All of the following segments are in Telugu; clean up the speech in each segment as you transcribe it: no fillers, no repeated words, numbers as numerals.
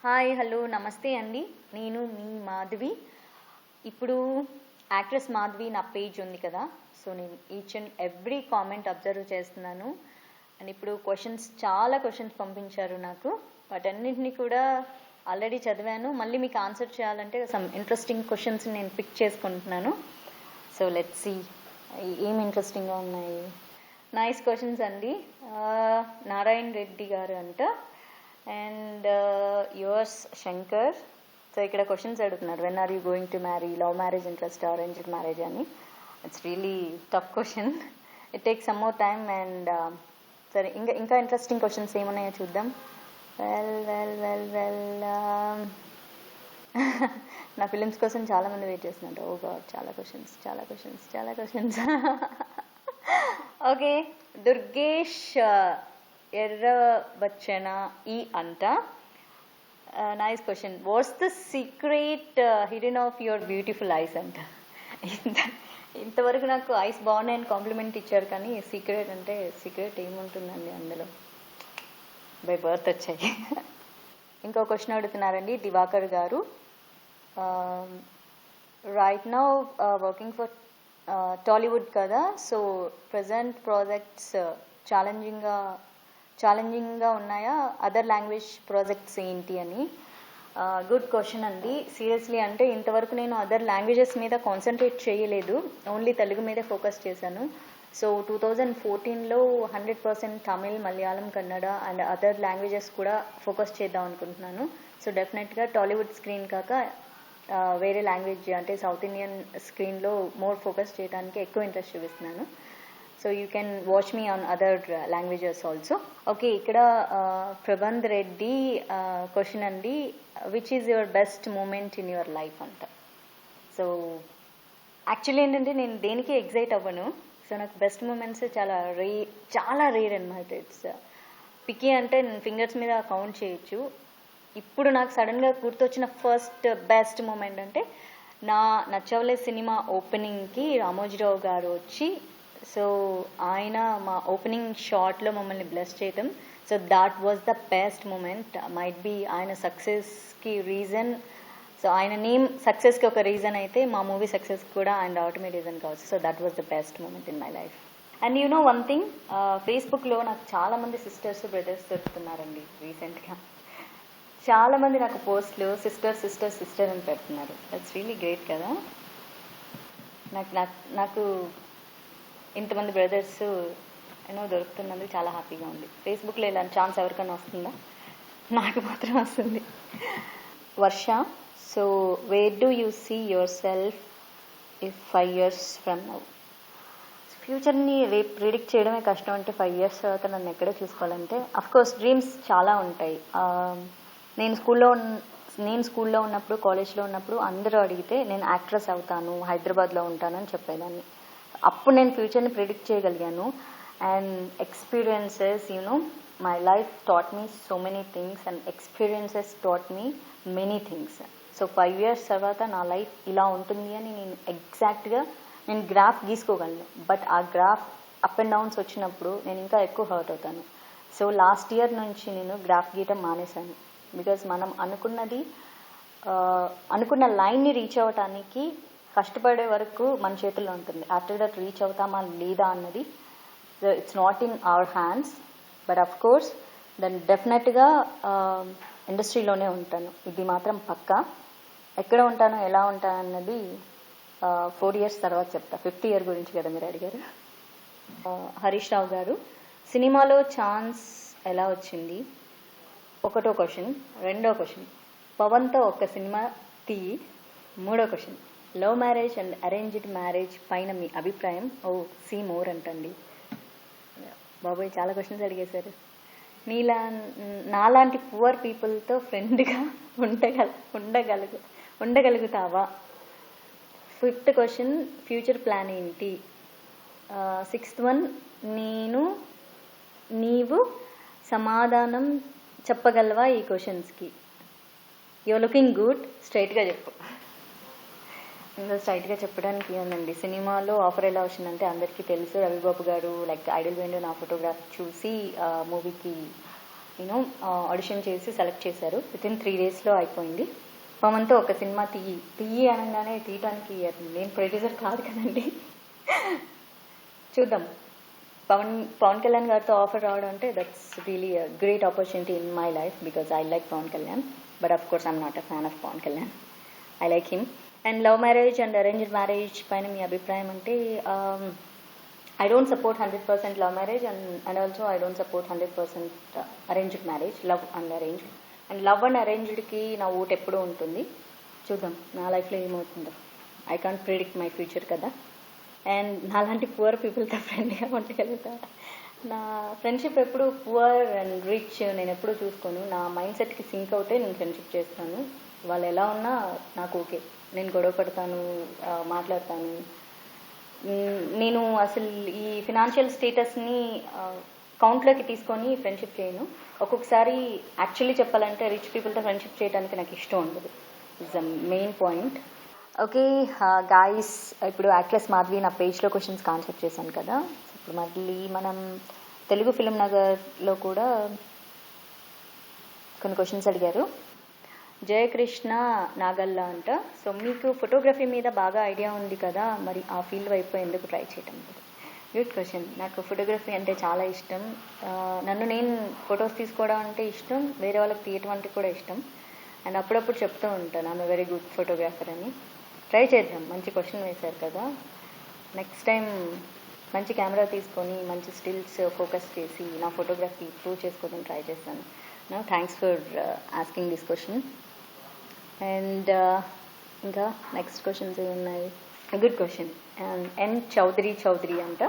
హాయ్ హలో నమస్తే అండి. నేను మీ మాధవి. ఇప్పుడు యాక్ట్రెస్ మాధవి నా పేజ్ ఉంది కదా, సో నేను each and every comment observe చేస్తున్నాను. అండ్ ఇప్పుడు చాలా క్వశ్చన్స్ పంపించారు నాకు. వాటన్నింటినీ కూడా ఆల్రెడీ చదివాను. మళ్ళీ మీకు ఆన్సర్ చేయాలంటే సమ్ ఇంట్రెస్టింగ్ క్వశ్చన్స్ నేను పిక్ చేసుకుంటున్నాను. సో లెట్స్ సీ ఏం ఇంట్రెస్టింగ్గా ఉన్నాయి. నైస్ క్వశ్చన్స్ అండి. నారాయణ రెడ్డి గారు అంట. And yours Shankar. సో ఇక్కడ క్వశ్చన్స్ అడుగుతున్నారు, when are you going to marry, love marriage interest, arranged marriage అని. It's really tough question. It takes some more time. And సరే, ఇంకా ఇంట్రెస్టింగ్ క్వశ్చన్స్ ఏమున్నాయో చూద్దాం. వెల్ నా ఫిలిమ్స్ కోసం చాలామంది వెయిట్ చేస్తున్నారు. ఓ గాడ్, చాలా క్వశ్చన్స్. ఓకే, దుర్గేష్ ఎర్రబచ్చన ఈ అంట. Nice question. What's the secret hidden of your beautiful eyes అంట. ఇంతవరకు నాకు ఐస్ బాగున్నాయని కాంప్లిమెంట్ ఇచ్చారు, కానీ సీక్రెట్ ఏముంటుందండి అందులో, బై బర్త్ వచ్చాయి. ఇంకో క్వశ్చన్ అడుగుతున్నారండి దివాకర్ గారు. Right now working for Tollywood కదా, సో ప్రజెంట్ ప్రాజెక్ట్స్ ఛాలెంజింగ్గా ఉన్నాయా, అదర్ లాంగ్వేజ్ ప్రాజెక్ట్స్ ఏంటి అని. గుడ్ క్వశ్చన్ అండి. సీరియస్లీ అంటే ఇంతవరకు నేను అదర్ లాంగ్వేజెస్ మీద కాన్సన్ట్రేట్ చేయలేదు, ఓన్లీ తెలుగు మీదే ఫోకస్ చేశాను. సో 2014లో 100% Tamil, Malayalam, Kannada and other languages కూడా ఫోకస్ చేద్దాం అనుకుంటున్నాను. సో డెఫినెట్గా టాలీవుడ్ స్క్రీన్ కాక వేరే లాంగ్వేజ్ అంటే సౌత్ ఇండియన్ స్క్రీన్లో మోర్ ఫోకస్ చేయడానికి ఎక్కువ ఇంట్రెస్ట్ చూపిస్తున్నాను. So you can watch me on other languages also. Okay, ఇక్కడ ప్రబంధ్ రెడ్డి క్వశ్చన్ అండి, which is your best moment in your life అంట. సో యాక్చువల్లీ ఏంటంటే నేను దేనికి ఎగ్జైట్ అవ్వను. సో నాకు బెస్ట్ మూమెంట్స్ చాలా రేర్ అనమాట. ఇట్స్ పికి అంటే నేను ఫింగర్స్ మీద కౌంట్ చేయొచ్చు. ఇప్పుడు నాకు సడన్గా గుర్తొచ్చిన ఫస్ట్ బెస్ట్ మూమెంట్ అంటే నా నచ్చవలే సినిమా ఓపెనింగ్కి రామోజీరావు గారు వచ్చి, సో ఆయన మా ఓపెనింగ్ షాట్లో మమ్మల్ని బ్లెస్ చేయటం. So that was the best moment. Might be ఆయన సక్సెస్కి రీజన్, సో ఆయన నేమ్ సక్సెస్కి ఒక రీజన్ అయితే మా మూవీ సక్సెస్కి కూడా ఆయన రావటమే రీజన్ కావచ్చు. So that was the best moment in my life. And you know one thing, ఫేస్బుక్లో నాకు చాలామంది సిస్టర్స్ బ్రదర్స్ దొరుకుతున్నారండి. రీసెంట్గా చాలామంది నాకు పోస్ట్లు సిస్టర్ అని పెడుతున్నారు. దట్స్ రియలీ గ్రేట్ కదా. నాకు ఇంతమంది బ్రదర్స్ దొరుకుతున్నందుకు చాలా హ్యాపీగా ఉంది. ఫేస్బుక్లో ఇలాంటి ఛాన్స్ ఎవరికైనా వస్తుందా? నాకు మాత్రం వస్తుంది. Varsha, so where do you see yourself if 5 years from now? ఫ్యూచర్ని ప్రిడిక్ట్ చేయడమే కష్టం. అంటే 5 years తర్వాత నన్ను ఎక్కడే చూసుకోవాలంటే అఫ్కోర్స్ డ్రీమ్స్ చాలా ఉంటాయి. నేను స్కూల్లో ఉన్నప్పుడు, కాలేజ్లో ఉన్నప్పుడు అందరూ అడిగితే నేను యాక్ట్రెస్ అవుతాను, హైదరాబాద్లో ఉంటాను అని చెప్పేదాన్ని. అప్పుడు నేను ఫ్యూచర్ని ప్రిడిక్ట్ చేయగలిగాను. And experiences, my life taught me so many things and experiences taught me many things. So 5 years తర్వాత నా లైఫ్ ఇలా ఉంటుంది అని నేను ఎగ్జాక్ట్గా గ్రాఫ్ గీసుకోగలను. బట్ ఆ గ్రాఫ్ అప్ అండ్ డౌన్స్ వచ్చినప్పుడు నేను ఇంకా ఎక్కువ హర్ట్ అవుతాను. సో లాస్ట్ ఇయర్ నుంచి నేను గ్రాఫ్ గీయటం మానేశాను. బికాజ్ మనం అనుకున్న లైన్ని రీచ్ అవ్వటానికి కష్టపడే వరకు మన చేతుల్లో ఉంటుంది. ఆఫ్టర్ దట్ రీచ్ అవుతామా లేదా అన్నది it's not in our hands. But of course దాన్ని డెఫినెట్గా ఇండస్ట్రీలోనే ఉంటాను, ఇది మాత్రం పక్కా. ఎక్కడ ఉంటానో ఎలా ఉంటాను అన్నది 4 years తర్వాత చెప్తా. 5th year గురించి కదా మీరు అడిగారు. హరీష్ రావు గారు, సినిమాలో ఛాన్స్ ఎలా వచ్చింది? ఒకటో క్వశ్చన్. రెండో క్వశ్చన్, పవన్తో ఒక సినిమా తీయి. మూడో question, love marriage and arranged marriage పైన మీ అభిప్రాయం? సీ మోర్ అంటండి. బాబాయ్, చాలా క్వశ్చన్స్ అడిగేశారు. నాలాంటి పువర్ పీపుల్తో ఫ్రెండ్గా ఉండగలుగుతావా? 5th క్వశ్చన్, ఫ్యూచర్ ప్లాన్ ఏంటి? 6th one, నీవు సమాధానం చెప్పగలవా ఈ క్వశ్చన్స్కి? You're looking good. స్ట్రైట్గా చెప్పు. ఇంకా స్ట్రైట్గా చెప్పడానికి ఏముందండి, సినిమాలో ఆఫర్ ఎలా వచ్చిందంటే అందరికీ తెలుసు. రవిబాబు గారు లైక్ ఐడల్ వేండు నా ఫోటోగ్రాఫ్ చూసి మూవీకి యూనో ఆడిషన్ చేసి సెలెక్ట్ చేశారు. వితిన్ 3 డేస్లో అయిపోయింది. పవన్తో ఒక సినిమా తీయి అనగానే తీయటానికి నేను ప్రొడ్యూసర్ కాదు కదండి. చూద్దాం. పవన్ కళ్యాణ్ గారితో ఆఫర్ రావడం అంటే that's really a great opportunity in my life because I like Pavan Kalyan. But of course I'm not a fan of Pavan Kalyan. I like him. And love marriage and arranged marriage పైన మీ అభిప్రాయం అంటే I don't support 100% love marriage and also I don't support 100% arranged marriage, love and arranged. And love and అరేంజ్డ్కి నా ఓటు ఎప్పుడూ ఉంటుంది. చూద్దాం నా లైఫ్లో ఏమవుతుందో. I can't predict my future కదా. అండ్ నాలాంటి పువర్ పీపుల్తో ఫ్రెండ్గా ఉండగలుగుతా. నా ఫ్రెండ్షిప్ ఎప్పుడు పువర్ అండ్ రిచ్ నేను ఎప్పుడూ చూసుకోను. నా మైండ్ సెట్కి సింక్ అవుతే నేను ఫ్రెండ్షిప్ చేస్తాను. వాళ్ళు ఎలా ఉన్నా నాకు ఓకే. నేను గొడవ పడతాను, మాట్లాడతాను. నేను అసలు ఈ ఫినాన్షియల్ స్టేటస్ని కౌంట్లోకి తీసుకొని ఫ్రెండ్షిప్ చేయను. ఒక్కొక్కసారి యాక్చువల్లీ చెప్పాలంటే రిచ్ పీపుల్తో ఫ్రెండ్షిప్ చేయడానికి నాకు ఇష్టం ఉండదు. It's the main point. Okay guys, ఇప్పుడు యాక్ట్రెస్ మాధవి నా పేజ్లో క్వశ్చన్స్ కాన్సెప్ట్ చేశాను కదా. ఇప్పుడు మళ్ళీ మనం తెలుగు ఫిల్మ్ నగర్లో కూడా కొన్ని క్వశ్చన్స్ అడిగారు. జయకృష్ణ నాగల్లా అంట. సో మీకు ఫోటోగ్రఫీ మీద బాగా ఐడియా ఉంది కదా, మరి ఆ ఫీల్డ్ వైపు ఎందుకు ట్రై చేయటం లేదు? Good question. నాకు ఫోటోగ్రఫీ అంటే చాలా ఇష్టం. నన్ను నేను ఫొటోస్ తీసుకోవడం అంటే ఇష్టం, వేరే వాళ్ళకి తీయటం అంటే కూడా ఇష్టం. అండ్ అప్పుడప్పుడు చెప్తూ ఉంటాను ఐఎమ్ వెరీ గుడ్ ఫోటోగ్రాఫర్ అని. ట్రై చేద్దాం. మంచి క్వశ్చన్ వేశారు కదా. నెక్స్ట్ టైం మంచి కెమెరా తీసుకొని మంచి స్టిల్స్ ఫోకస్ చేసి నా ఫోటోగ్రఫీ ప్రూవ్ చేసుకోవడం ట్రై చేస్తాను. Thanks for asking this question. And ఇంకా నెక్స్ట్ క్వశ్చన్స్ ఏమున్నాయి? Good question. ఎన్ చౌదరి అంట.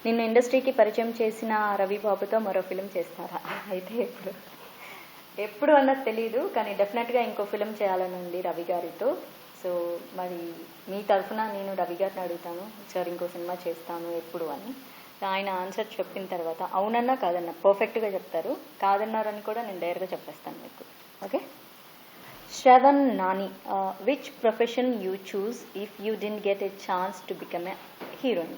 నిన్ను ఇండస్ట్రీకి పరిచయం చేసిన రవి బాబుతో మరో ఫిలిం చేస్తారా? అయితే ఎప్పుడు అన్నది తెలీదు, కానీ డెఫినెట్గా ఇంకో ఫిలిం చేయాలని ఉంది రవి గారితో. సో మరి మీ తరఫున నేను రవి గారిని అడుగుతాను, సార్ ఇంకో సినిమా చేస్తాను ఎప్పుడు అని. ఆయన ఆన్సర్ చెప్పిన తర్వాత అవునన్నా కాదన్నా పర్ఫెక్ట్గా చెప్తారు. కాదన్నారని కూడా నేను డైరెక్ట్గా చెప్పేస్తాను మీకు. Okay. Shravan Nani, which profession you choose if you didn't get a chance to become a heroine?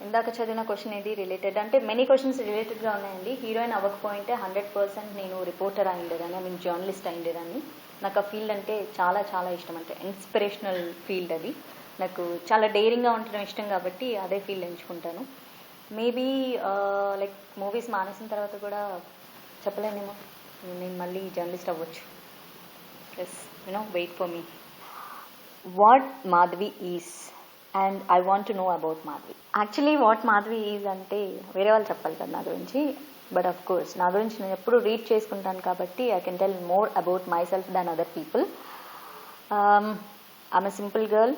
ఇందాక చదివిన క్వశ్చన్ ఇది రిలేటెడ్ అంటే మెనీ క్వశ్చన్స్ రిలేటెడ్గా ఉన్నాయండి. హీరోయిన్ అవ్వకపోయింటే 100% నేను రిపోర్టర్ అయిండేదాన్ని, ఐ మీన్ జర్నలిస్ట్ అయిండేదాన్ని. నాకు ఆ ఫీల్డ్ అంటే చాలా చాలా ఇష్టం. అంటే ఇన్స్పిరేషనల్ ఫీల్డ్ అది. నాకు చాలా డేరింగ్గా ఉండడం ఇష్టం కాబట్టి అదే ఫీల్డ్ ఎంచుకుంటాను. మేబీ లైక్ మూవీస్ మానేసిన తర్వాత కూడా చెప్పలేనేమో, నేను మళ్ళీ జర్నలిస్ట్ అవ్వచ్చు. Yes, wait for me. What Madhavi is and I want to know about Madhavi. Actually what Madhavi is అంటే వేరే వాళ్ళు చెప్పాలి కదా నా గురించి. బట్ ఆఫ్ కోర్స్ నా గురించి నేను ఎప్పుడు రీడ్ చేసుకుంటాను కాబట్టి I can tell more about my self than other people. I'm a simple girl,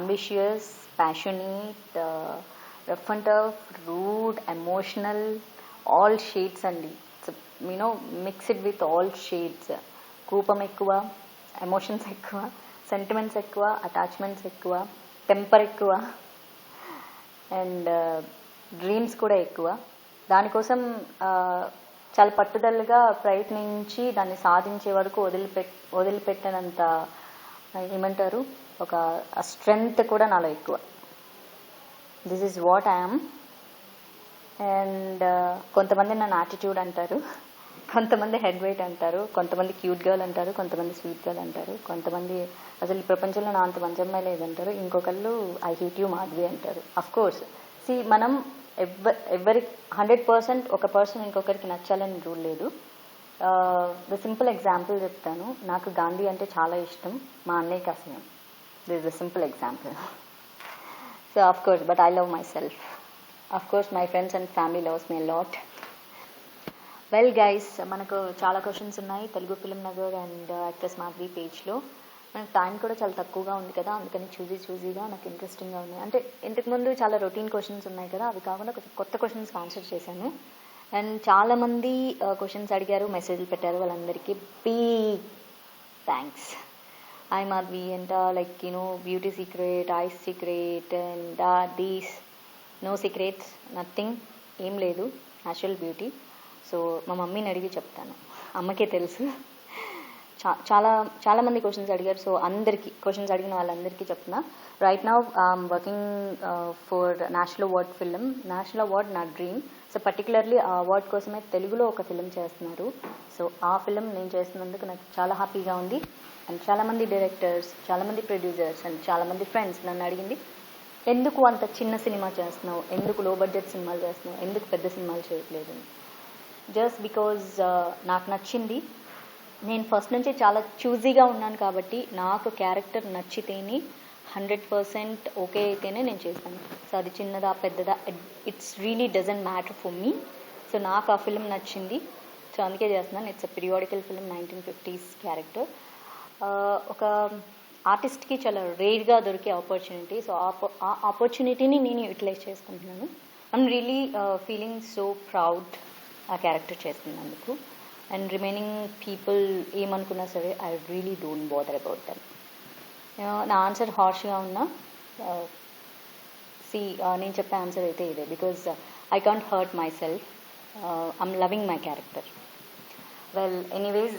ambitious, passionate, rough and tough, rude, emotional, all shades అండి. Mixed with all shades. కోపం ఎక్కువ, ఎమోషన్స్ ఎక్కువ, సెంటిమెంట్స్ ఎక్కువ, అటాచ్మెంట్స్ ఎక్కువ, టెంపర్ ఎక్కువ, అండ్ డ్రీమ్స్ కూడా ఎక్కువ. దానికోసం చాలా పట్టుదలగా ప్రయత్నించి దాన్ని సాధించే వరకు వదిలిపెట్టనంత ఏమంటారు ఒక స్ట్రెంగ్త్ కూడా నాలో ఎక్కువ. This is what I'm. And కొంతమంది నన్ను యాటిట్యూడ్ అంటారు, కొంతమంది హెడ్ వెయిట్ అంటారు, కొంతమంది క్యూట్ గర్ల్ అంటారు, కొంతమంది స్వీట్ గర్ల్ అంటారు, కొంతమంది అసలు ఈ ప్రపంచంలో నా అంత మంచి అమ్మాయి లేదంటారు, ఇంకొకళ్ళు ఐ హేట్ యూ మాధవి అంటారు. అఫ్కోర్స్ మనం ఎవరి 100% ఒక పర్సన్ ఇంకొకరికి నచ్చాలని రూల్ లేదు. ద సింపుల్ ఎగ్జాంపుల్ చెప్తాను. నాకు గాంధీ అంటే చాలా ఇష్టం, మా అన్నయ్యకి అసహ్యం. This is the simple example. So of course but I love my self. Of course my friends and family loves me lot. Well guys, మనకు చాలా క్వశ్చన్స్ ఉన్నాయి Telugu film Nagar and actress Madhavi పేజ్లో. మనకు టైం కూడా చాలా తక్కువగా ఉంది కదా, అందుకని చూసీగా నాకు ఇంట్రెస్టింగ్గా ఉంది. అంటే ఇంతకుముందు చాలా రొటీన్ క్వశ్చన్స్ ఉన్నాయి కదా, అవి కాకుండా కొత్త క్వశ్చన్స్కి ఆన్సర్ చేశాను. అండ్ చాలామంది క్వశ్చన్స్ అడిగారు, మెసేజ్లు పెట్టారు. వాళ్ళందరికీ బిగ్ థ్యాంక్స్. ఐ మాధవి అంట like beauty secret, eyes secret and these no secrets, nothing, ఏం లేదు, న్యాచురల్ బ్యూటీ. సో మా మమ్మీని అడిగి చెప్తాను, అమ్మకే తెలుసు. చాలా మంది క్వశ్చన్స్ అడిగారు. సో అందరికీ క్వశ్చన్స్ అడిగిన వాళ్ళందరికీ చెప్తున్నా. Right now I'm working for national award film. National award నా డ్రీమ్. సో పర్టికులర్లీ ఆ అవార్డ్ కోసమే తెలుగులో ఒక ఫిల్మ్ చేస్తున్నారు. సో ఆ ఫిల్మ్ నేను చేస్తున్నందుకు నాకు చాలా హ్యాపీగా ఉంది. అండ్ చాలామంది డైరెక్టర్స్, చాలామంది ప్రొడ్యూసర్స్ అండ్ చాలామంది ఫ్రెండ్స్ నన్ను అడిగింది, ఎందుకు అంత చిన్న సినిమా చేస్తున్నావు, ఎందుకు లో బడ్జెట్ సినిమాలు చేస్తున్నావు, ఎందుకు పెద్ద సినిమాలు చేయట్లేదు. జస్ట్ బికాజ్ నాకు నచ్చింది. నేను ఫస్ట్ నుంచి చాలా చూజీగా ఉన్నాను కాబట్టి నాకు క్యారెక్టర్ నచ్చితేనే 100% ఓకే అయితేనే నేను చేస్తాను. సో అది చిన్నదా పెద్దదా it's really doesn't matter for me. So నాకు ఆ ఫిల్మ్ నచ్చింది. సో అందుకే చేస్తున్నాను. It's a periodical film, 1950s character. ఒక ఆర్టిస్ట్కి చాలా రేర్గా దొరికే ఆపర్చునిటీ. సో ఆ ఆపర్చునిటీని నేను యూటిలైజ్ చేసుకుంటున్నాను. I'm really feeling so proud ఆ క్యారెక్టర్ చేస్తున్నందుకు. అండ్ రిమైనింగ్ పీపుల్ ఏమనుకున్నా సరే I really don't bother about them. నా ఆన్సర్ హార్ష్గా ఉన్నా నేను చెప్పే ఆన్సర్ అయితే ఇదే. Because I can't hurt myself. I'm loving my character. Well anyways,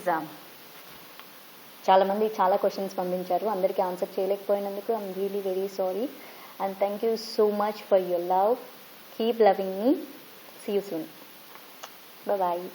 చాలామంది చాలా క్వశ్చన్స్ పంపించారు. అందరికీ ఆన్సర్ చేయలేకపోయినందుకు I'm really very sorry. And thank you so much for your love. Keep loving me. See you soon. Bye-bye.